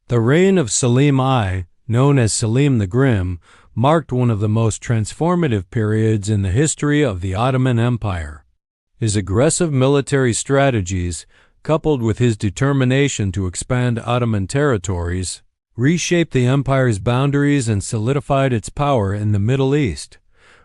The reign of Selim I, known as Selim the Grim, marked one of the most transformative periods in the history of the Ottoman Empire. His aggressive military strategies, coupled with his determination to expand Ottoman territories, reshaped the empire's boundaries and solidified its power in the Middle East.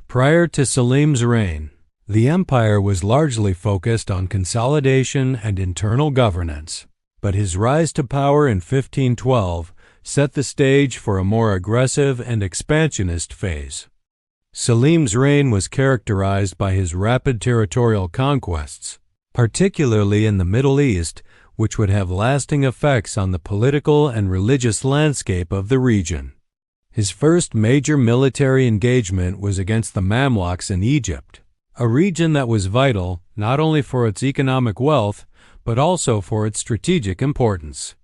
Prior to Selim's reign, the empire was largely focused on consolidation and internal governance, but his rise to power in 1512 set the stage for a more aggressive and expansionist phase. Selim's reign was characterized by his rapid territorial conquests, particularly in the Middle East, which would have lasting effects on the political and religious landscape of the region. His first major military engagement was against the Mamluks in Egypt, a region that was vital not only for its economic wealth, but also for its strategic importance.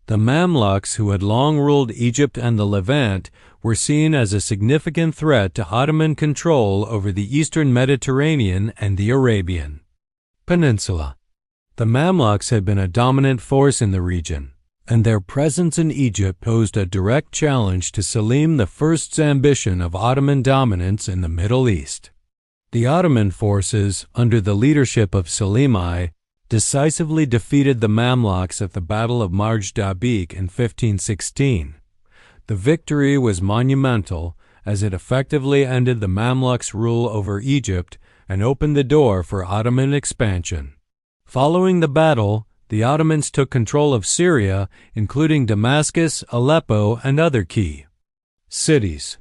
The Mamluks, who had long ruled Egypt and the Levant, were seen as a significant threat to Ottoman control over the eastern Mediterranean and the Arabian Peninsula. The Mamluks had been a dominant force in the region, and their presence in Egypt posed a direct challenge to Selim I's ambition of Ottoman dominance in the Middle East. The Ottoman forces, under the leadership of Selim I, decisively defeated the Mamluks at the Battle of Marj Dabik in 1516. The victory was monumental, as it effectively ended the Mamluks' rule over Egypt and opened the door for Ottoman expansion. Following the battle, the Ottomans took control of Syria, including Damascus, Aleppo, and other key cities.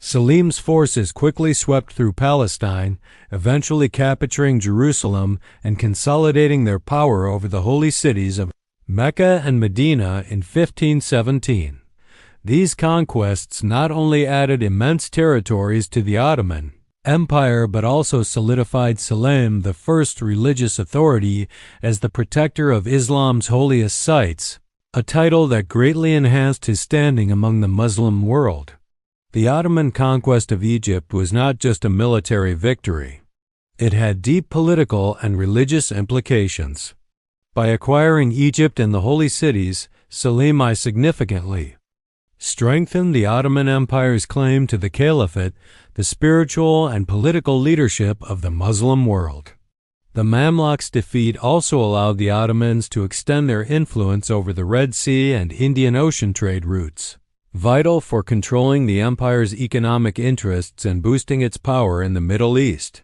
Selim's forces quickly swept through Palestine, eventually capturing Jerusalem and consolidating their power over the holy cities of Mecca and Medina in 1517. These conquests not only added immense territories to the Ottoman Empire but also solidified Selim I's religious authority as the protector of Islam's holiest sites, a title that greatly enhanced his standing among the Muslim world. The Ottoman conquest of Egypt was not just a military victory. It had deep political and religious implications. By acquiring Egypt and the holy cities, Selim I significantly strengthened the Ottoman Empire's claim to the Caliphate, the spiritual and political leadership of the Muslim world. The Mamluks' defeat also allowed the Ottomans to extend their influence over the Red Sea and Indian Ocean trade routes, vital for controlling the empire's economic interests and boosting its power in the Middle East.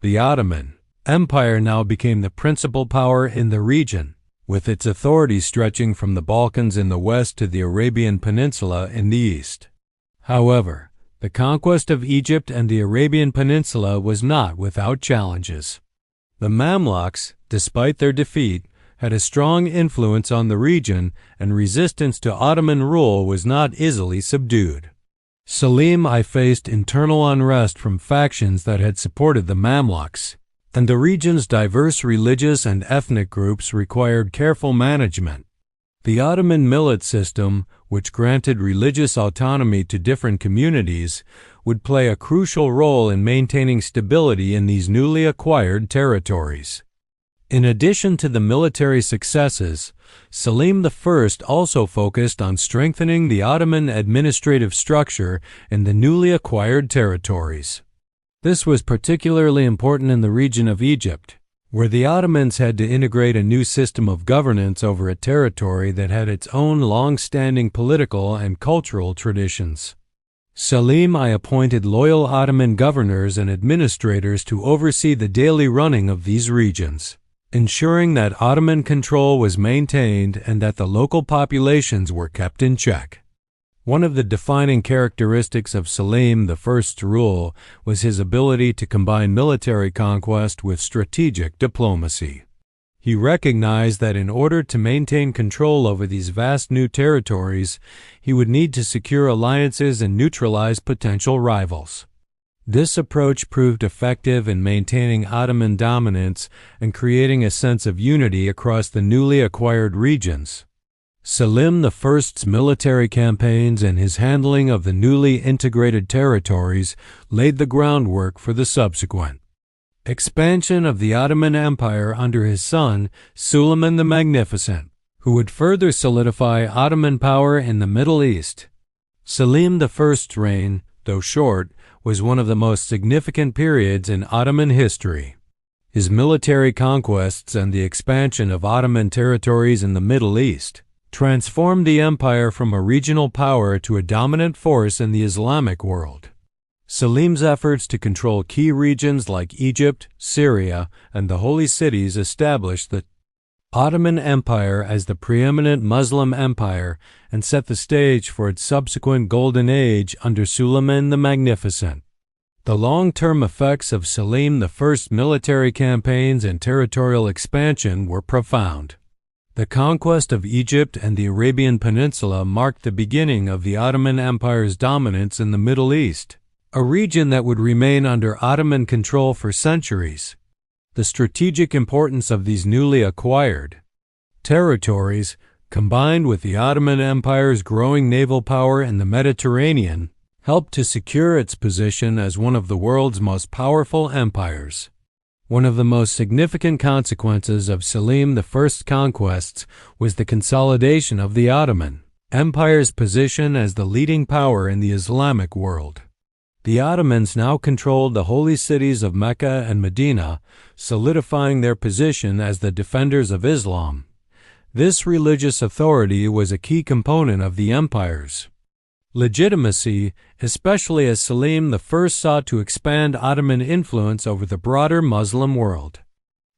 The Ottoman Empire now became the principal power in the region, with its authority stretching from the Balkans in the west to the Arabian Peninsula in the east. However, the conquest of Egypt and the Arabian Peninsula was not without challenges. The Mamluks, despite their defeat, had a strong influence on the region, and resistance to Ottoman rule was not easily subdued. Selim I faced internal unrest from factions that had supported the Mamluks, and the region's diverse religious and ethnic groups required careful management. The Ottoman millet system, which granted religious autonomy to different communities, would play a crucial role in maintaining stability in these newly acquired territories. In addition to the military successes, Selim I also focused on strengthening the Ottoman administrative structure in the newly acquired territories. This was particularly important in the region of Egypt, where the Ottomans had to integrate a new system of governance over a territory that had its own long-standing political and cultural traditions. Selim I appointed loyal Ottoman governors and administrators to oversee the daily running of these regions, ensuring that Ottoman control was maintained and that the local populations were kept in check. One of the defining characteristics of Selim I's rule was his ability to combine military conquest with strategic diplomacy. He recognized that in order to maintain control over these vast new territories, he would need to secure alliances and neutralize potential rivals. This approach proved effective in maintaining Ottoman dominance and creating a sense of unity across the newly acquired regions. Selim I's military campaigns and his handling of the newly integrated territories laid the groundwork for the subsequent expansion of the Ottoman Empire under his son, Suleiman the Magnificent, who would further solidify Ottoman power in the Middle East. Selim I's reign, though short, was one of the most significant periods in Ottoman history. His military conquests and the expansion of Ottoman territories in the Middle East transformed the empire from a regional power to a dominant force in the Islamic world. Selim's efforts to control key regions like Egypt, Syria, and the Holy Cities established the Ottoman Empire as the preeminent Muslim empire and set the stage for its subsequent golden age under Suleiman the Magnificent. The long-term effects of Selim I's military campaigns and territorial expansion were profound. The conquest of Egypt and the Arabian Peninsula marked the beginning of the Ottoman Empire's dominance in the Middle East, a region that would remain under Ottoman control for centuries. The strategic importance of these newly acquired territories, combined with the Ottoman Empire's growing naval power in the Mediterranean, helped to secure its position as one of the world's most powerful empires. One of the most significant consequences of Selim I's conquests was the consolidation of the Ottoman Empire's position as the leading power in the Islamic world. The Ottomans now controlled the holy cities of Mecca and Medina, solidifying their position as the defenders of Islam. This religious authority was a key component of the empire's legitimacy, especially as Selim I sought to expand Ottoman influence over the broader Muslim world.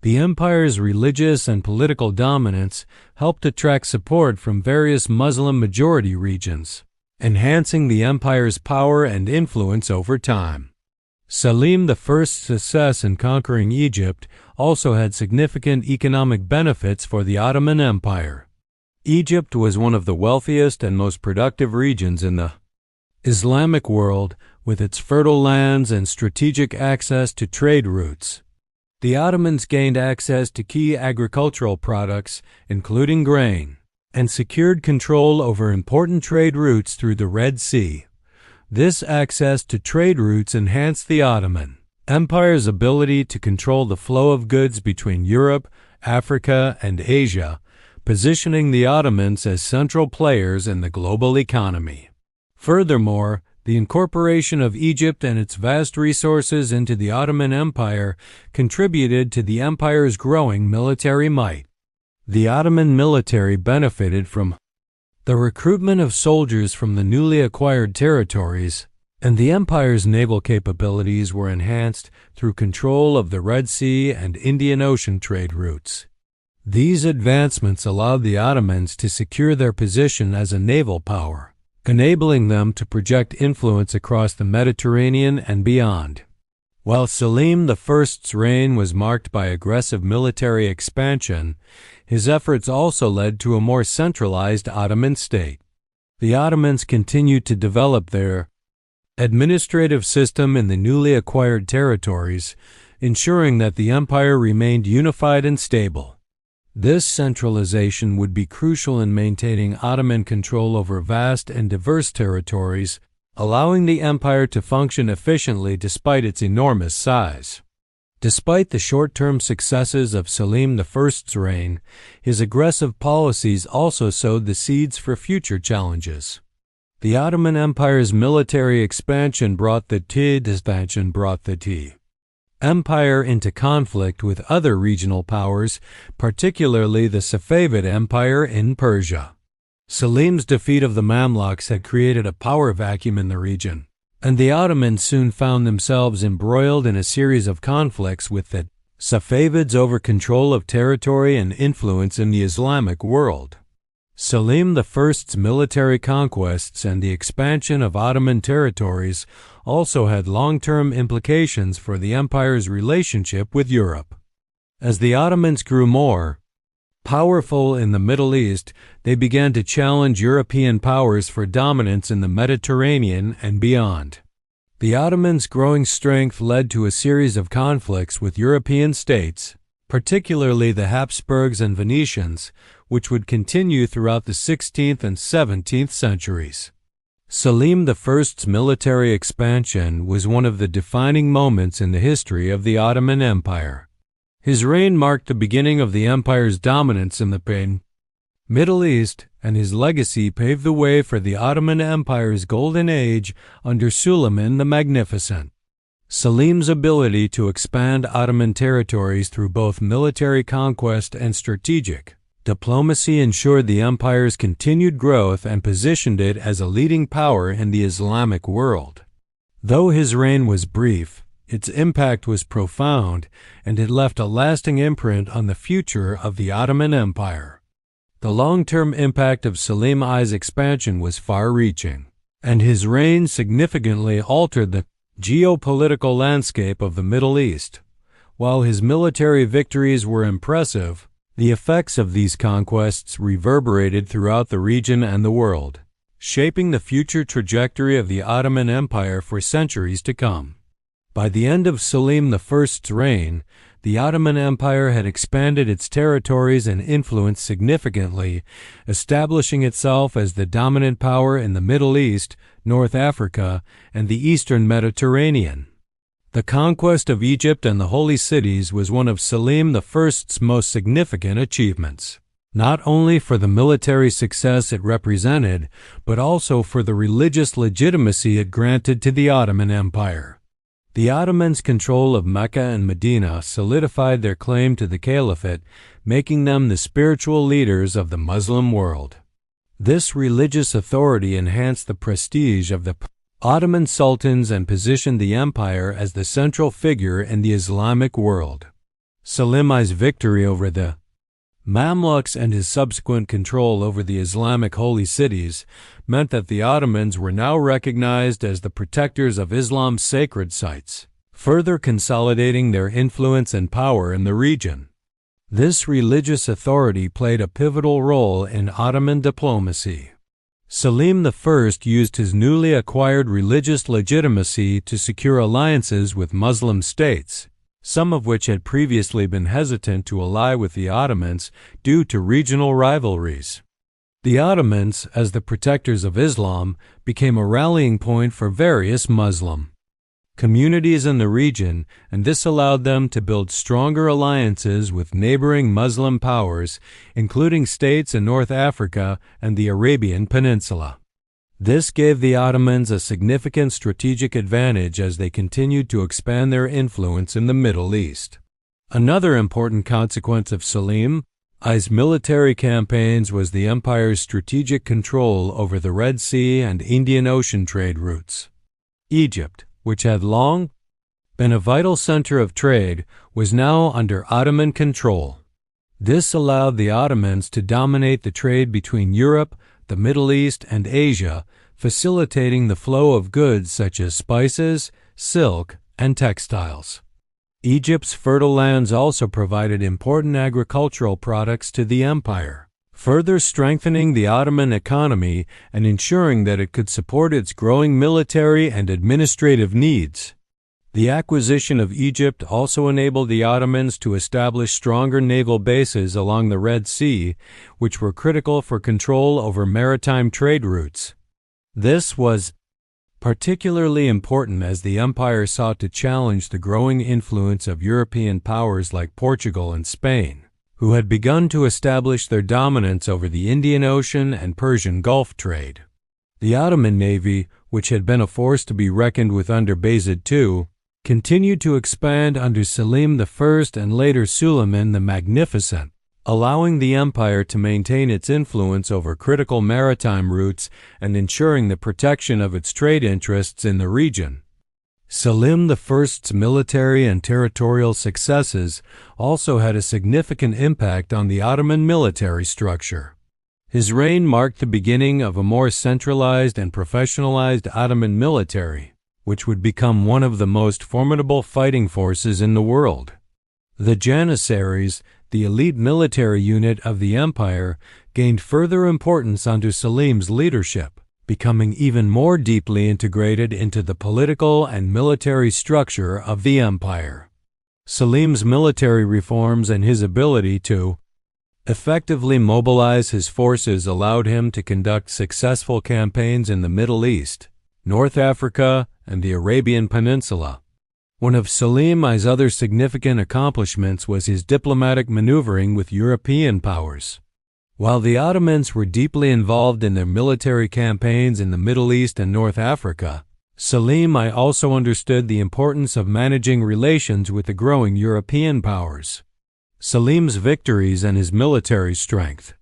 The empire's religious and political dominance helped attract support from various Muslim majority regions, enhancing the empire's power and influence over time. Selim I's success in conquering Egypt also had significant economic benefits for the Ottoman Empire. Egypt was one of the wealthiest and most productive regions in the Islamic world, with its fertile lands and strategic access to trade routes. The Ottomans gained access to key agricultural products, including grain, and secured control over important trade routes through the Red Sea. This access to trade routes enhanced the Ottoman Empire's ability to control the flow of goods between Europe, Africa, and Asia, positioning the Ottomans as central players in the global economy. Furthermore, the incorporation of Egypt and its vast resources into the Ottoman Empire contributed to the empire's growing military might. The Ottoman military benefited from the recruitment of soldiers from the newly acquired territories, and the empire's naval capabilities were enhanced through control of the Red Sea and Indian Ocean trade routes. These advancements allowed the Ottomans to secure their position as a naval power, enabling them to project influence across the Mediterranean and beyond. While Selim I's reign was marked by aggressive military expansion, his efforts also led to a more centralized Ottoman state. The Ottomans continued to develop their administrative system in the newly acquired territories, ensuring that the empire remained unified and stable. This centralization would be crucial in maintaining Ottoman control over vast and diverse territories, allowing the empire to function efficiently despite its enormous size. Despite the short-term successes of Selim I's reign, his aggressive policies also sowed the seeds for future challenges. The Ottoman Empire's military expansion brought the empire into conflict with other regional powers, particularly the Safavid Empire in Persia. Selim's defeat of the Mamluks had created a power vacuum in the region, and the Ottomans soon found themselves embroiled in a series of conflicts with the Safavids over control of territory and influence in the Islamic world. Selim I's military conquests and the expansion of Ottoman territories also had long-term implications for the empire's relationship with Europe. As the Ottomans grew more powerful in the Middle East, they began to challenge European powers for dominance in the Mediterranean and beyond. The Ottomans' growing strength led to a series of conflicts with European states, particularly the Habsburgs and Venetians, which would continue throughout the 16th and 17th centuries. Selim I's military expansion was one of the defining moments in the history of the Ottoman Empire. His reign marked the beginning of the empire's dominance in the Middle East, and his legacy paved the way for the Ottoman Empire's golden age under Suleiman the Magnificent. Selim's ability to expand Ottoman territories through both military conquest and strategic diplomacy ensured the empire's continued growth and positioned it as a leading power in the Islamic world. Though his reign was brief, its impact was profound, and it left a lasting imprint on the future of the Ottoman Empire. The long-term impact of Selim I's expansion was far-reaching, and his reign significantly altered the geopolitical landscape of the Middle East. While his military victories were impressive, the effects of these conquests reverberated throughout the region and the world, shaping the future trajectory of the Ottoman Empire for centuries to come. By the end of Selim I's reign, the Ottoman Empire had expanded its territories and influence significantly, establishing itself as the dominant power in the Middle East, North Africa, and the Eastern Mediterranean. The conquest of Egypt and the Holy Cities was one of Selim I's most significant achievements, not only for the military success it represented, but also for the religious legitimacy it granted to the Ottoman Empire. The Ottomans' control of Mecca and Medina solidified their claim to the caliphate, making them the spiritual leaders of the Muslim world. This religious authority enhanced the prestige of the Ottoman sultans and positioned the empire as the central figure in the Islamic world. Selim I's victory over the Mamluks and his subsequent control over the Islamic holy cities meant that the Ottomans were now recognized as the protectors of Islam's sacred sites, further consolidating their influence and power in the region. This religious authority played a pivotal role in Ottoman diplomacy. Selim I used his newly acquired religious legitimacy to secure alliances with Muslim states, some of which had previously been hesitant to ally with the Ottomans due to regional rivalries. The Ottomans, as the protectors of Islam, became a rallying point for various Muslim communities in the region, and this allowed them to build stronger alliances with neighboring Muslim powers, including states in North Africa and the Arabian Peninsula. This gave the Ottomans a significant strategic advantage as they continued to expand their influence in the Middle East. Another important consequence of Selim I's military campaigns was the empire's strategic control over the Red Sea and Indian Ocean trade routes. Egypt, which had long been a vital center of trade, was now under Ottoman control. This allowed the Ottomans to dominate the trade between Europe, the Middle East, and Asia, facilitating the flow of goods such as spices, silk, and textiles. Egypt's fertile lands also provided important agricultural products to the empire, further strengthening the Ottoman economy and ensuring that it could support its growing military and administrative needs. The acquisition of Egypt also enabled the Ottomans to establish stronger naval bases along the Red Sea, which were critical for control over maritime trade routes. This was particularly important as the empire sought to challenge the growing influence of European powers like Portugal and Spain, who had begun to establish their dominance over the Indian Ocean and Persian Gulf trade. The Ottoman navy, which had been a force to be reckoned with under Bayezid II, continued to expand under Selim I and later Suleiman the Magnificent, allowing the empire to maintain its influence over critical maritime routes and ensuring the protection of its trade interests in the region. Selim I's military and territorial successes also had a significant impact on the Ottoman military structure. His reign marked the beginning of a more centralized and professionalized Ottoman military, which would become one of the most formidable fighting forces in the world. The Janissaries, the elite military unit of the empire, gained further importance under Selim's leadership, becoming even more deeply integrated into the political and military structure of the empire. Selim's military reforms and his ability to effectively mobilize his forces allowed him to conduct successful campaigns in the Middle East, North Africa, and the Arabian Peninsula. One of Selim I's other significant accomplishments was his diplomatic maneuvering with European powers. While the Ottomans were deeply involved in their military campaigns in the Middle East and North Africa, Selim I also understood the importance of managing relations with the growing European powers. Selim's victories and his military strength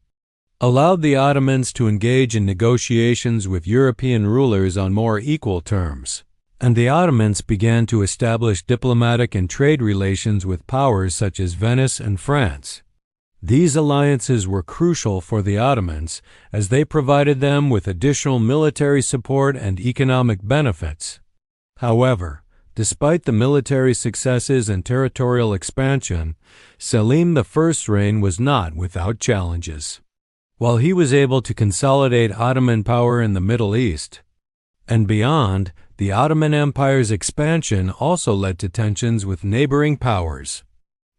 allowed the Ottomans to engage in negotiations with European rulers on more equal terms, and the Ottomans began to establish diplomatic and trade relations with powers such as Venice and France. These alliances were crucial for the Ottomans as they provided them with additional military support and economic benefits. However, despite the military successes and territorial expansion, Selim I's reign was not without challenges. While he was able to consolidate Ottoman power in the Middle East and beyond, the Ottoman Empire's expansion also led to tensions with neighboring powers.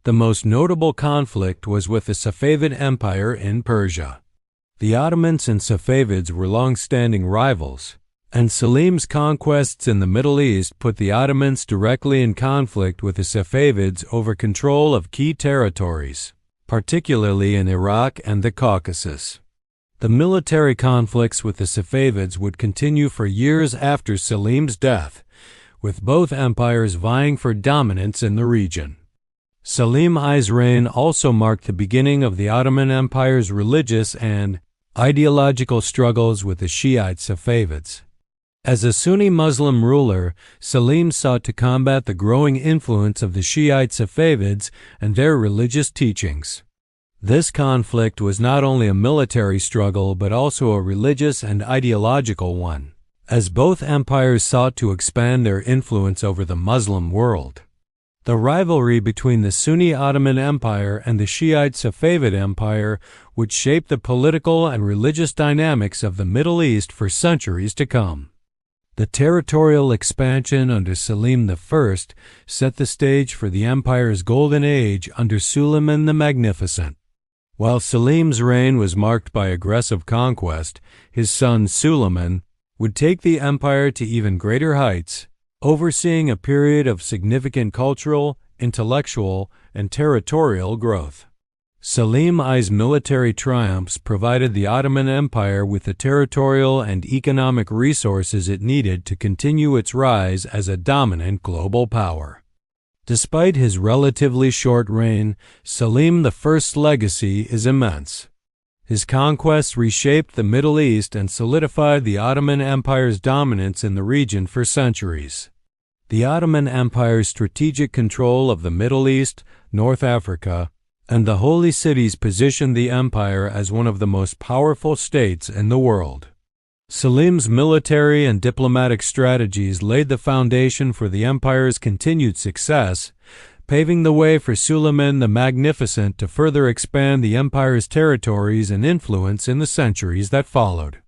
The most notable conflict was with the Safavid Empire in Persia. The Ottomans and Safavids were long-standing rivals, and Selim's conquests in the Middle East put the Ottomans directly in conflict with the Safavids over control of key territories, particularly in Iraq and the Caucasus. The military conflicts with the Safavids would continue for years after Selim's death, with both empires vying for dominance in the region. Selim I's reign also marked the beginning of the Ottoman Empire's religious and ideological struggles with the Shiite Safavids. As a Sunni Muslim ruler, Selim sought to combat the growing influence of the Shiite Safavids and their religious teachings. This conflict was not only a military struggle but also a religious and ideological one, as both empires sought to expand their influence over the Muslim world. The rivalry between the Sunni Ottoman Empire and the Shiite Safavid Empire would shape the political and religious dynamics of the Middle East for centuries to come. The territorial expansion under Selim I set the stage for the empire's golden age under Suleiman the Magnificent. While Selim's reign was marked by aggressive conquest, his son Suleiman would take the empire to even greater heights, overseeing a period of significant cultural, intellectual, and territorial growth. Selim I's military triumphs provided the Ottoman Empire with the territorial and economic resources it needed to continue its rise as a dominant global power. Despite his relatively short reign, Selim I's legacy is immense. His conquests reshaped the Middle East and solidified the Ottoman Empire's dominance in the region for centuries. The Ottoman Empire's strategic control of the Middle East, North Africa, and the Holy Cities positioned the empire as one of the most powerful states in the world. Selim's military and diplomatic strategies laid the foundation for the empire's continued success, paving the way for Suleiman the Magnificent to further expand the empire's territories and influence in the centuries that followed.